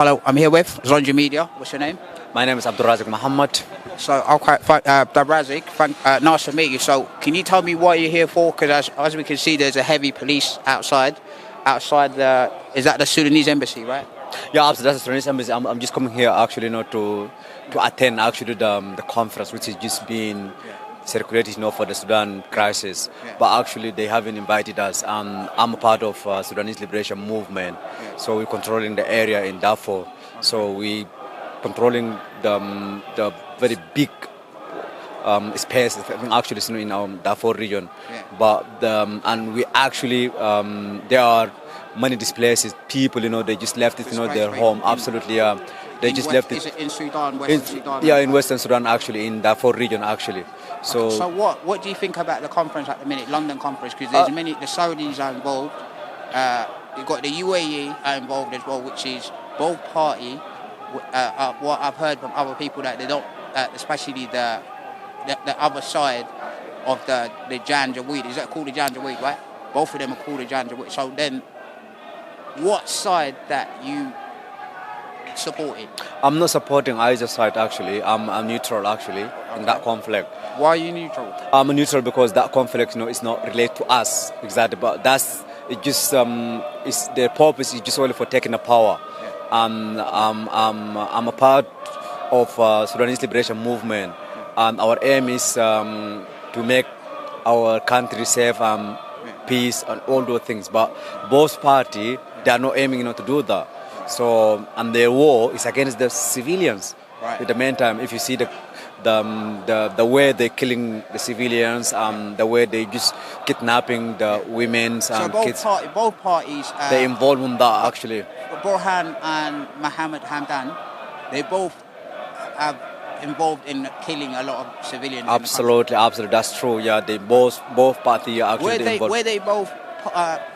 Hello, I'm here with Zonja Media. What's your name? My name is Abdul Muhammad. So, Razik, nice to meet you. So, can you tell me what you're here for? Because as we can see, there's a heavy police outside. Is that the Sudanese embassy, right? Yeah, absolutely. That's the Sudanese embassy. I'm just coming here actually, to attend actually the conference which is just being circulated, for the Sudan crisis. Yeah. But actually, they haven't invited us. I'm a part of Sudanese liberation movement, so we're controlling the area in Darfur. So we controlling the very big space actually in our Darfur region. Yeah. But and we actually there are many displaced people. They just left it, their home. Absolutely, yeah. They just left it. Is it in Sudan, Western Sudan? Yeah, in Western Sudan actually, in Darfur region actually. So what do you think about the conference at the minute, London conference? Because there's the Saudis are involved. You've got the UAE are involved as well, which is both party. What I've heard from other people that they don't, especially the other side of the Janjaweed. Is that called the Janjaweed, right? Both of them are called the Janjaweed. So then, what side that you supporting? I'm not supporting either side actually. I'm neutral actually in that conflict. Why are you neutral? I'm neutral because that conflict, is not related to us exactly. But it just it's their purpose is just only for taking the power. I'm a part of Sudanese liberation movement, and our aim is to make our country safe, peace, and all those things. But both parties, they are not aiming, to do that. So, and their war is against the civilians. Right. At the meantime, if you see the way they're killing the civilians, the way they just kidnapping the women and kids. Both parties. They involved in that actually. Burhan and Mohammed Hamdan, they both have involved in killing a lot of civilians. Absolutely, that's true. Yeah, they both parties are actually involved. Were they both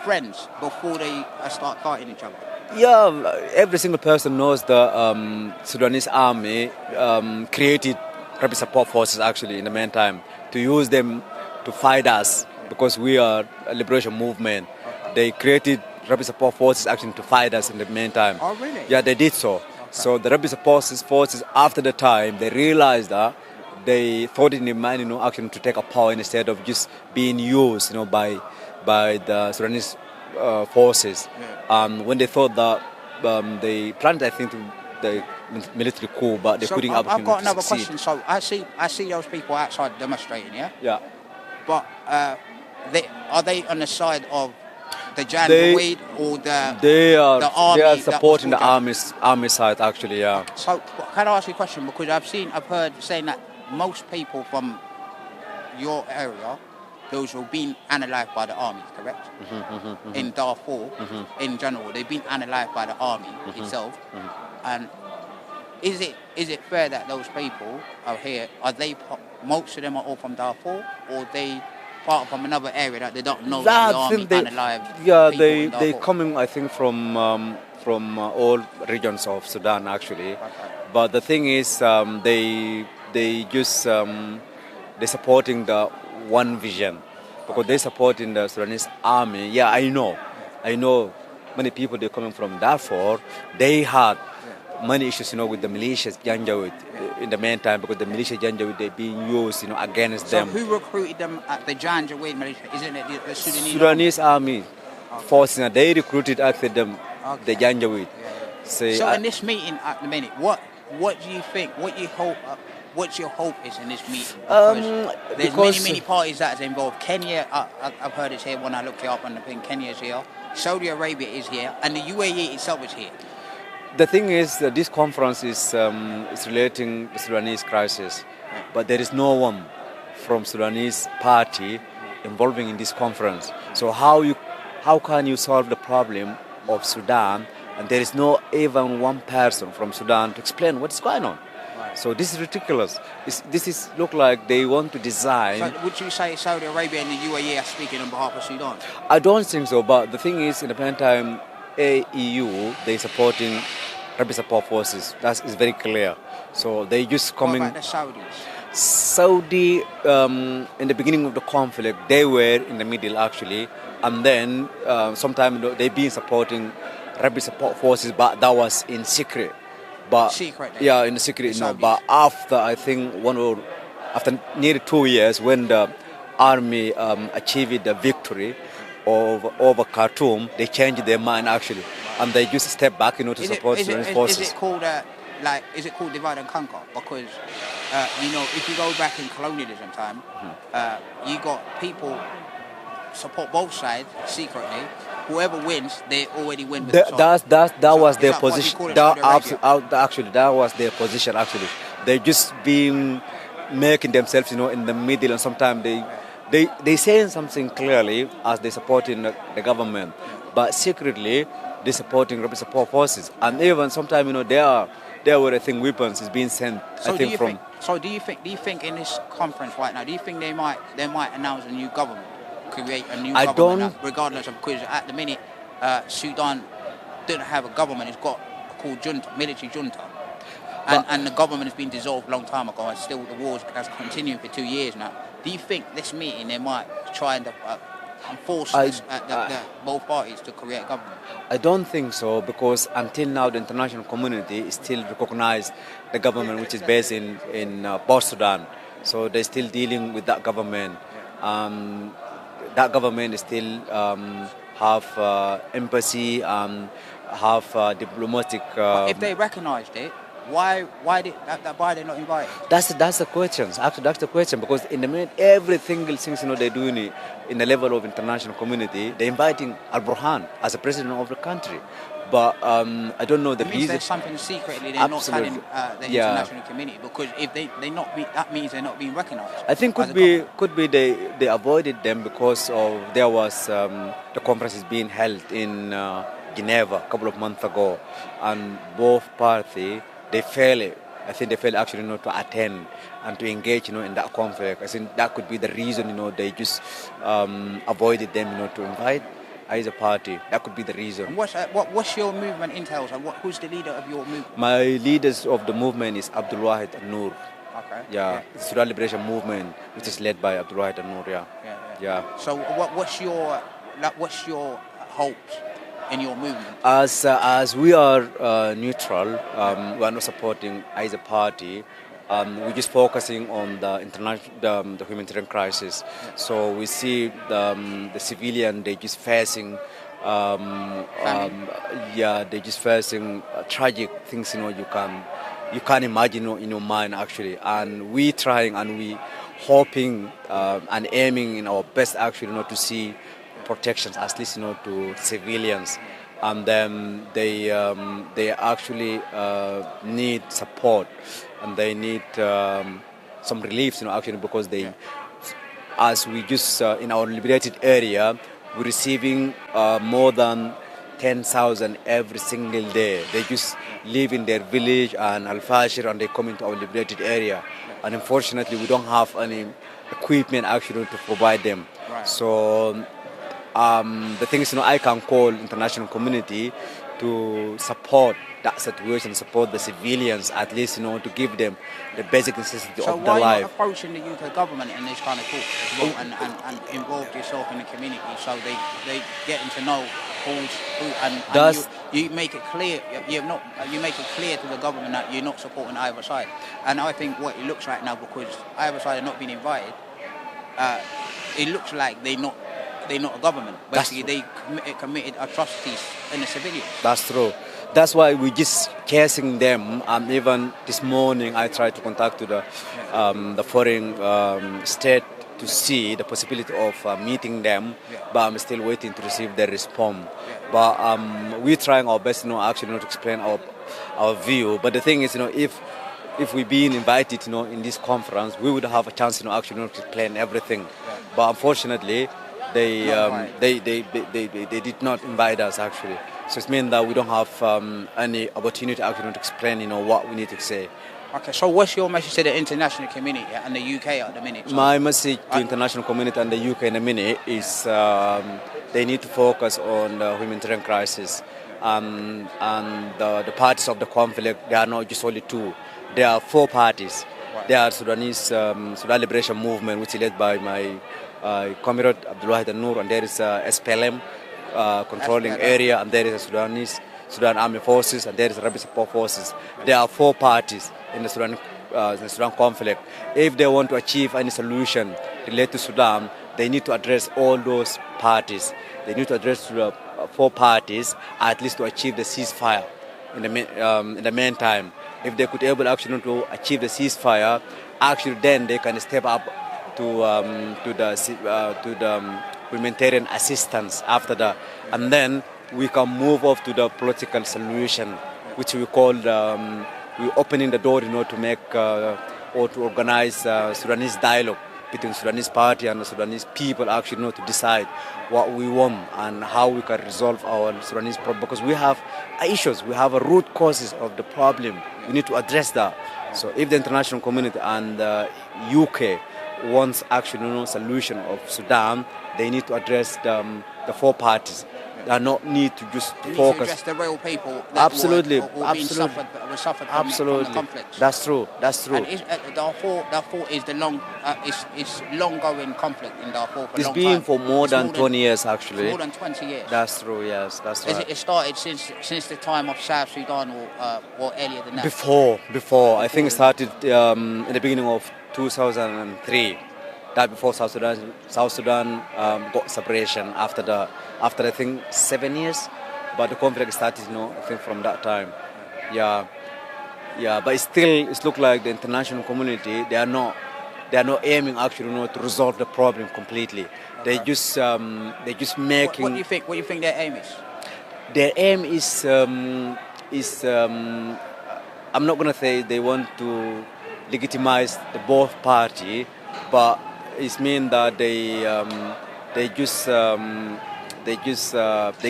friends before they start fighting each other? Yeah, every single person knows the Sudanese army created rapid support forces actually in the meantime to use them to fight us because we are a liberation movement. Okay. They created rapid support forces actually to fight us in the meantime. Oh, really? Yeah, they did so. Okay. So the rapid support forces after the time, they realized that they thought in their mind, actually to take a power instead of just being used, by the Sudanese forces. Yeah. When they thought that they planned, I think, the military coup, but they couldn't. I've got another question. So I see those people outside demonstrating, yeah. Yeah. But are they on the side of the Janjaweed or the army? They are supporting the army side actually. Yeah. So can I ask you a question? Because I've heard saying that most people from your area, those who have been analysed by the army, correct? Mm-hmm. In Darfur, in general, they've been analysed by the army itself. And is it fair that those people are here? Most of them are all from Darfur, or they part from another area that they don't know that the army analysed? Yeah, they coming, I think, from all regions of Sudan actually. Okay. But the thing is, they just they supporting the one vision because they supporting the Sudanese army. Yeah, I know many people they're coming from Darfur. They had many issues, with the militias Janjaweed in the meantime because the militia Janjaweed they're being used, against them. So who recruited them at the Janjaweed militia? Isn't it the Sudanese army forces? They recruited actually them, the Janjaweed. Yeah. So in this meeting at the minute, what do you think? What's your hope is in this meeting? There's many parties that are involved. Kenya, I've heard it's here when I looked it up on the thing. Kenya is here. Saudi Arabia is here, and the UAE itself is here. The thing is that this conference is relating the Sudanese crisis, but there is no one from Sudanese party involving in this conference. So how can you solve the problem of Sudan and there is no even one person from Sudan to explain what's going on? So this is ridiculous. This is look like they want to design. So would you say Saudi Arabia and the UAE are speaking on behalf of Sudan? I don't think so. But the thing is, in the meantime, AEU they supporting rapid support forces. That is very clear. So they just coming. What about the Saudis? Saudi in the beginning of the conflict they were in the middle actually, and then sometime they've been supporting rapid support forces, but that was in secret. But Secretly? yeah, in secret, no. But after I think after nearly 2 years, when the army achieved the victory over Khartoum, they changed their mind actually, and they just step back, to support Sudanese forces. Is it called is it called divide and conquer? Because if you go back in colonialism time, you got people support both sides secretly. Whoever wins, they already win. That was their position. That was their position. Actually, they just been making themselves, in the middle, and sometimes they saying something clearly as they supporting the government, but secretly they supporting rapid support forces, and even sometimes there were weapons is being sent. So do you think in this conference right now, do you think they might announce a new government? Create a new government, regardless of, because at the minute Sudan didn't have a government. It's got called junta, military junta, and the government has been dissolved a long time ago, and still the wars has continued for 2 years now. Do you think this meeting they might try and force both parties to create a government? I don't think so, because until now the international community still recognize the government which is based in Port Sudan, so they're still dealing with that government. That government still have embassy and have diplomatic. But if they recognized it, why they not invited? That's the question. Actually, that's the question, because in the minute every single thing they're doing it in the level of international community, they're inviting Al Burhan as a president of the country. But I don't know the reason. There's something secretly they're not telling the international community, because if that means they're not being recognized. I think could be they avoided them because of there was the conference is being held in Geneva a couple of months ago, and both parties they failed. I think they failed actually to attend and to engage in that conflict. I think that could be the reason they just avoided them to invite either party. That could be the reason. And what's your movement entails, and who's the leader of your movement? My leaders of the movement is Uae Emirates. Okay. Yeah, the Sudan Liberation Movement, which is led by Uae Emirates. Yeah. So what's your hopes in your movement? As we are neutral, we are not supporting either party. We're just focusing on the humanitarian crisis. So we see the civilian, they just facing they just facing tragic things. You can't imagine in your mind actually. And we trying and we hoping and aiming in our best actually to see protections at least to civilians. And then they actually need support, and they need some relief, actually, because as we just in our liberated area, we're receiving more than 10,000 every single day. They just live in their village and Al-Fashir, and they come into our liberated area, and unfortunately we don't have any equipment actually to provide them. Right. So the thing is, I can call international community to support that situation, support the civilians, at least, to give them the basic necessity of their life. So why not approaching the UK government in this kind of talk as well, and involve yourself in the community, so they getting to know who's who, and you make it clear. You make it clear to the government that you're not supporting either side. And I think what it looks like now, because either side are not being invited, it looks like they're not a government. Basically, they committed atrocities in the civilians. That's true. That's why we're just chasing them. And even this morning, I tried to contact the foreign state to see the possibility of meeting them, but I'm still waiting to receive their response. But we're trying our best, actually, to explain our view. But the thing is, if we being invited, in this conference, we would have a chance, actually, to explain everything. But unfortunately, they did not invite us actually, so it means that we don't have any opportunity actually to explain what we need to say. Okay, so what's your message to the international community and the UK at the minute? So my message to international community and the UK in a minute is they need to focus on the humanitarian crisis, and the parties of the conflict. They are not just only two, there are 4 parties. There are Sudan Liberation Movement, which is led by my comrade Uae Emirates, and there is SPLM controlling area, and there is a Sudanese Sudan Army Forces, and there is Rapid Support Forces. There are 4 parties in the Sudan conflict. If they want to achieve any solution related to Sudan, they need to address all those parties. They need to address the 4 parties at least to achieve the ceasefire. In the meantime, if they could able actually to achieve the ceasefire, actually then they can step up to the humanitarian assistance after that, and then we can move off to the political solution, which we call we opening the door, to make or to organize Sudanese dialogue between Sudanese party and the Sudanese people, actually to decide what we want and how we can resolve our Sudanese problem, because we have issues, we have a root causes of the problem. We need to address that. So if the international community and the UK wants actually solution of Sudan, they need to address the 4 parties. They not need to just you focus. Need to address the real people that Absolutely, were suffered from the conflicts. That's true. And Darfur is the long-going conflict in Darfur for a long time. It's been for more than 20 years, actually. More than 20 years. That's true. Yes, that's right. It started since the time of South Sudan or earlier than that? Before. I think it started in the beginning of 2003. That before South Sudan got separation after I think 7 years, but the conflict started, I think from that time. Yeah, but it looks like the international community, they are not aiming actually to resolve the problem completely. Okay. They just making. What do you think? What do you think their aim is? Their aim is I'm not gonna say they want to legitimize the both party, but it means that they're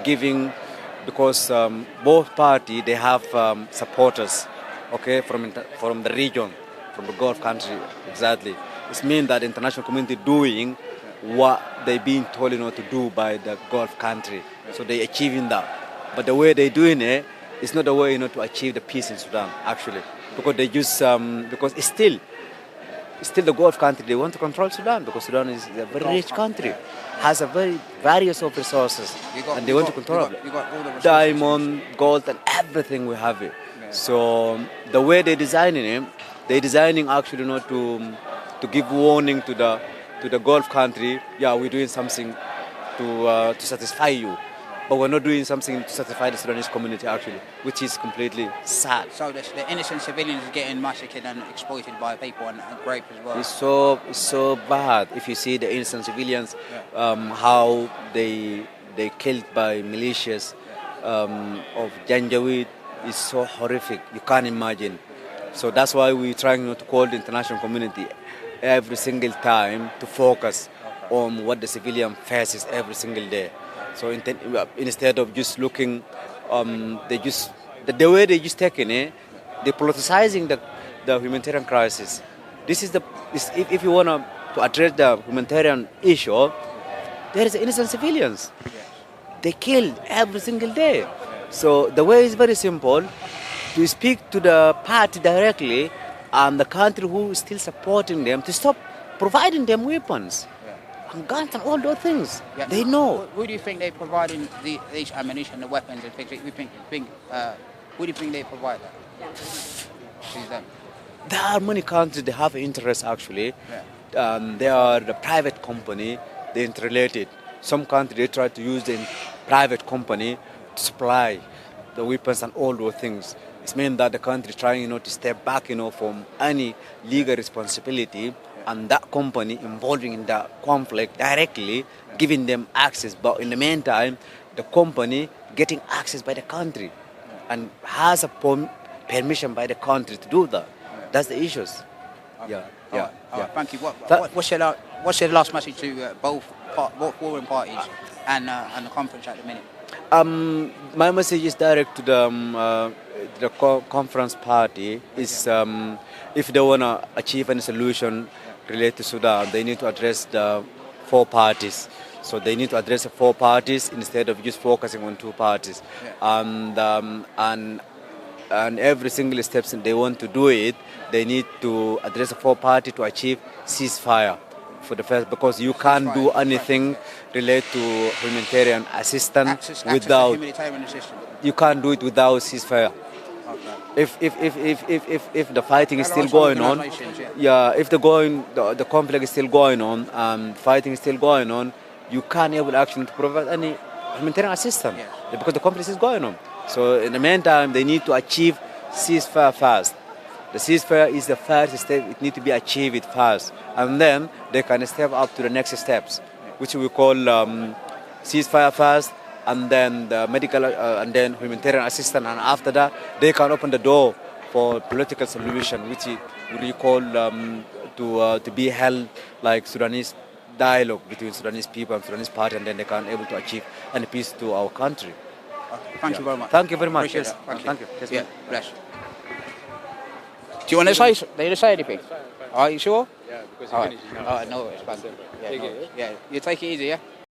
giving, because both party they have supporters, okay, from the region, from the Gulf country, exactly. It means that the international community doing what they being told to do by the Gulf country, so they achieving that. But the way they doing it is not the way to achieve the peace in Sudan, actually, because they just because it's still the Gulf country, they want to control Sudan, because Sudan is a very rich country, has a very various of resources, and they want to control it. Diamond, gold, and everything we have it. Yeah. So the way they're designing actually to give warning to the Gulf country. Yeah, we're doing something to satisfy you, but we're not doing something to satisfy the Sudanese community, actually, which is completely sad. So the innocent civilians are getting massacred and exploited by people and raped as well. It's so bad. If you see the innocent civilians, how they killed by militias of Janjaweed is so horrific. You can't imagine. So that's why we're trying to call the international community every single time to focus on what the civilian faces every single day. So instead of just looking, the way they just taking it, they're politicizing the humanitarian crisis. If you want to address the humanitarian issue, there is innocent civilians. They killed every single day. So the way is very simple: to speak to the party directly and the country who is still supporting them to stop providing them weapons. And guns and all those things. Yeah. They know. Who do you think they're providing these ammunition, the weapons and things? Who do you think they provide that? There are many countries that have interest, actually. Yeah. They are the private company, they're interrelated. Some countries they try to use the private company to supply the weapons and all those things. It means that the country is trying to step back from any legal responsibility, and that company involving in the conflict directly, giving them access. But in the meantime, the company getting access by the country and has a permission by the country to do that. That's the issues. Okay. Yeah. Thank you. What's your last message to both warring parties and the conference at the minute? My message is direct to the conference party. Is if they want to achieve any solution related to Sudan, they need to address the 4 parties. So they need to address the 4 parties instead of just focusing on 2 parties. Yeah. And every single steps they want to do it, they need to address the 4 parties to achieve ceasefire for the first, because you can't do anything related to humanitarian assistance Access to without. humanitarian assistance. You can't do it without ceasefire. Okay. If the fighting is still going on, if the conflict is still going on, fighting is still going on, you can't able actually to provide any humanitarian assistance because the conflict is going on. So in the meantime, they need to achieve ceasefire first. The ceasefire is the first step. It needs to be achieved first, and then they can step up to the next steps, which we call ceasefire first, and then the medical, and then humanitarian assistance, and after that, they can open the door for political solution, which we call to be held like Sudanese dialogue between Sudanese people and Sudanese party, and then they can able to achieve any peace to our country. Okay. Thank you very much. Thank you very much. Appreciate Yes. that. Thank you. Yes, Yeah, ma'am. bless. Do you want to say? Need to say anything? Are you sure? Yeah, because All you right. finished. All right. No, it's fine. Yeah, Take no, it, yeah. You take it easy, yeah.